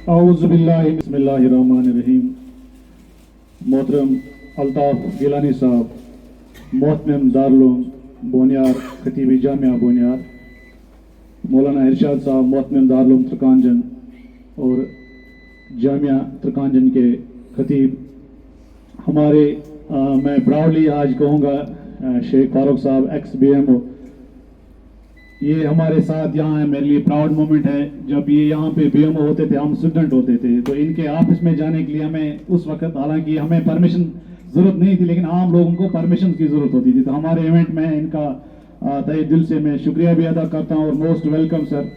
औज़ुबिल्लाहि बिस्मिल्लाहिर्रहमानिर्रहीम। मोहतरम अल्ताफ गिलानी साहब, मोहतरम दारुल बोनियार खतीब जामिया बोनियार, मौलाना इरशाद साहब मोहतरम दारुल तरकांजन और जामिया तरकांजन के खतीब, हमारे मैं प्राउडली आज कहूँगा शेख फारूक साहब एक्स BMO, ये हमारे साथ यहाँ है। मेरे लिए प्राउड मोमेंट है। जब ये यहाँ पे BMO होते थे, हम स्टूडेंट होते थे, तो इनके ऑफिस में जाने के लिए हमें उस वक्त, हालांकि हमें परमिशन ज़रूरत नहीं थी, लेकिन आम लोगों को परमिशन की ज़रूरत होती थी। तो हमारे इवेंट में इनका तहे दिल से मैं शुक्रिया भी अदा करता हूँ और most welcome sir.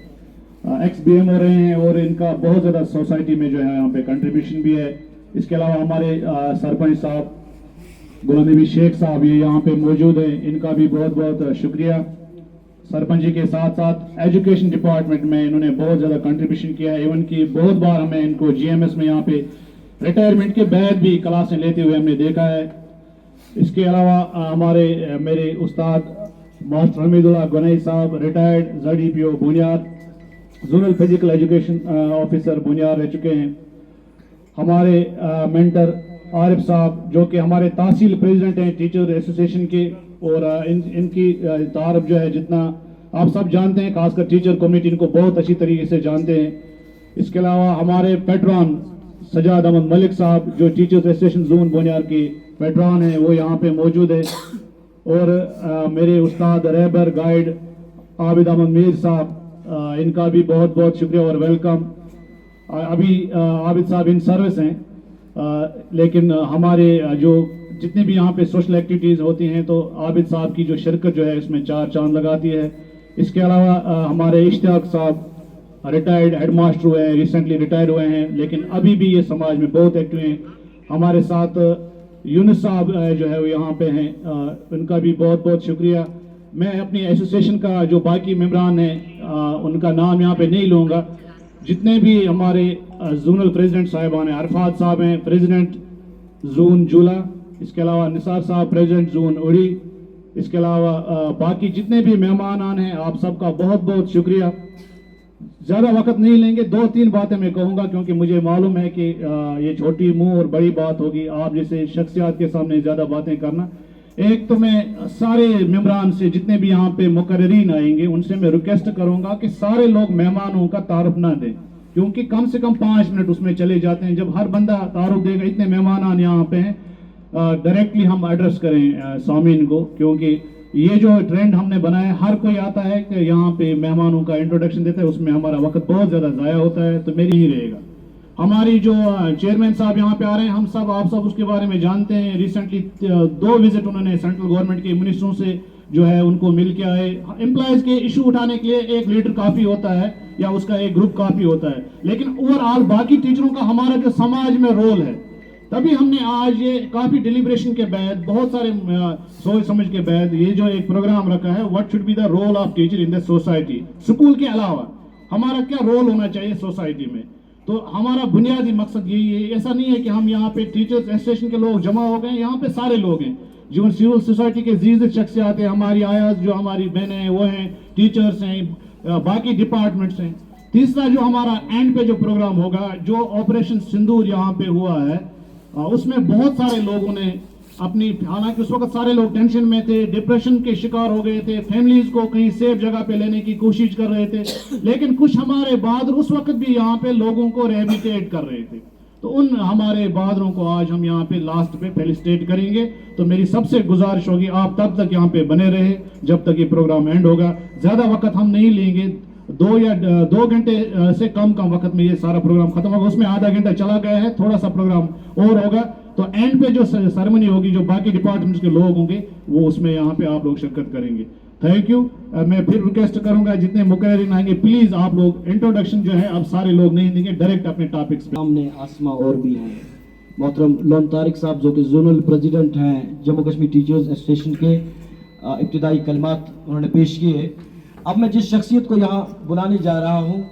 X BMO रहे हैं और इनका बहुत ज़्यादा सोसाइटी में जो है यहाँ पे कंट्रीब्यूशन भी है। इसके अलावा हमारे सरपंच साहब गुलाम नबी शेख साहब ये यहाँ पे मौजूद हैं, इनका भी बहुत बहुत शुक्रिया। सरपंच जी के साथ साथ एजुकेशन डिपार्टमेंट में इन्होंने बहुत ज़्यादा कंट्रीब्यूशन किया है। इवन की बहुत बार हमें इनको GMS में यहाँ पे रिटायरमेंट के बाद भी क्लासें लेते हुए हमने देखा है। इसके अलावा हमारे मेरे उस्ताद मास्टर हमीदुल्लाह गनई साहब, रिटायर्ड ZDPO बुनियाद, जोनल फिजिकल एजुकेशन ऑफिसर बुनियाद रह चुके हैं। हमारे मेंटर आरिफ साहब जो कि हमारे तहसील प्रेसिडेंट हैं टीचर एसोसिएशन के, और इनकी तारफ जो है जितना आप सब जानते हैं, खासकर टीचर कम्युनिटी इनको बहुत अच्छी तरीके से जानते हैं। इसके अलावा हमारे पेट्रॉन सजाद अहमद मलिक साहब जो टीचर्स एसोसिएशन जोन बोनियार की पेट्रॉन है, वो यहाँ पे मौजूद है। और मेरे उस्ताद रहबर गाइड आबिद अहमद मीर साहब, इनका भी बहुत बहुत शुक्रिया और वेलकम। अभी आबिद साहब इन सर्विस हैं, लेकिन हमारे जो जितनी भी यहाँ पे सोशल एक्टिविटीज़ होती हैं तो आबिद साहब की जो शिरकत जो है इसमें चार चांद लगाती है। इसके अलावा हमारे इश्तियाक साहब रिटायर्ड हेड मास्टर हुए हैं, रिसेंटली रिटायर हुए हैं, लेकिन अभी भी ये समाज में बहुत एक्टिव हैं। हमारे साथ यूनुस साहब जो है वो यहाँ पे हैं, उनका भी बहुत बहुत शुक्रिया। मैं अपनी एसोसिएशन का जो बाकी मेम्बरान हैं उनका नाम यहाँ पे नहीं लूँगा। जितने भी हमारे जोनल प्रेसिडेंट साहिबान हैं, अरफात साहब हैं प्रेसिडेंट जोन जूला, इसके अलावा निसार साहब प्रेसिडेंट जोन उड़ी, इसके अलावा बाकी जितने भी मेहमान हैं आप सबका बहुत बहुत शुक्रिया। ज़्यादा वक्त नहीं लेंगे, 2-3 बातें मैं कहूँगा क्योंकि मुझे मालूम है कि ये छोटी मुंह और बड़ी बात होगी आप जैसे शख्सियात के सामने ज़्यादा बातें करना। एक तो मैं सारे मेम्बरान से जितने भी यहाँ पे मुकर्रीन आएंगे उनसे मैं रिक्वेस्ट करूँगा कि सारे लोग मेहमानों का तारुफ ना दें, क्योंकि कम से कम 5 मिनट उसमें चले जाते हैं। जब हर बंदा तारुफ देगा, इतने मेहमान यहाँ पे हैं, डायरेक्टली हम एड्रेस करें सामीन को, क्योंकि ये जो ट्रेंड हमने बनाया है, हर कोई आता है कि यहाँ पे मेहमानों का इंट्रोडक्शन देता है, उसमें हमारा वक्त बहुत ज़्यादा ज़ाया होता है, तो मेरी ही रहेगा। हमारी जो चेयरमैन साहब यहाँ पे आ रहे हैं, हम सब आप सब उसके बारे में जानते हैं। रिसेंटली 2 विजिट उन्होंने सेंट्रल गवर्नमेंट के मिनिस्टरों से जो है उनको मिल के आए। एम्प्लॉयज़ के इशू उठाने के लिए एक लीडर काफ़ी होता है या उसका एक ग्रुप काफ़ी होता है, लेकिन ओवरऑल बाकी टीचरों का हमारा जो समाज में रोल है, तभी हमने आज ये काफ़ी डिलिब्रेशन के बाद, बहुत सारे सोच समझ के बाद ये जो एक प्रोग्राम रखा है, what should be the role of teacher in the society. School के अलावा हमारा क्या रोल होना चाहिए सोसाइटी में, तो हमारा बुनियादी मकसद यही है। ऐसा नहीं है कि हम यहाँ पे टीचर्स एसोसिएशन के लोग जमा हो गए, यहाँ पे सारे लोग हैं जो सिविल सोसाइटी के जीज शख्सियात हैं, हमारी आयाज जो हमारी बहनें हैं वो हैं, टीचर्स हैं, बाकी डिपार्टमेंट्स हैं। तीसरा जो हमारा एंड पे जो प्रोग्राम होगा, जो ऑपरेशन सिंदूर यहाँ पे हुआ है, उसमें बहुत सारे लोगों ने अपनी, हालांकि उस वक्त सारे लोग टेंशन में थे, डिप्रेशन के शिकार हो गए थे, फैमिलीज को कहीं सेफ जगह पे लेने की कोशिश कर रहे थे, लेकिन कुछ हमारे बहादुर उस वक्त भी यहाँ पे लोगों को रिहेबिलिटेट कर रहे थे। तो उन हमारे बहादुरों को आज हम यहाँ पे लास्ट पे फेलिसिटेट करेंगे। तो मेरी सबसे गुजारिश होगी आप तब तक यहाँ पे बने रहे जब तक ये प्रोग्राम एंड होगा। ज़्यादा वक्त हम नहीं लेंगे, 2 घंटे से कम वक्त में ये सारा प्रोग्राम खत्म होगा। उसमें आधा घंटा चला गया है, थोड़ा सा प्रोग्राम और होगा, तो एंड पे जो सेरेमनी होगी, जो बाकी डिपार्टमेंट्स के लोग होंगे वो उसमें यहाँ पे आप लोग शिरकत करेंगे। Thank you. मैं फिर रिक्वेस्ट करूंगा जितने मुकर्रीन आएंगे प्लीज आप लोग इंट्रोडक्शन जो है अब सारे लोग नहीं देंगे, डायरेक्ट अपने टॉपिक्स पे। सामने आसमा और भी हैं, मोहतरम लोन तारिक साहब जो कि जोनल प्रेसिडेंट हैं जम्मू कश्मीर टीचर्स एसोसिएशन के, इब्तिदाई कलमात उन्होंने पेश किए। अब मैं जिस शख्सियत को यहाँ बुलाने जा रहा हूँ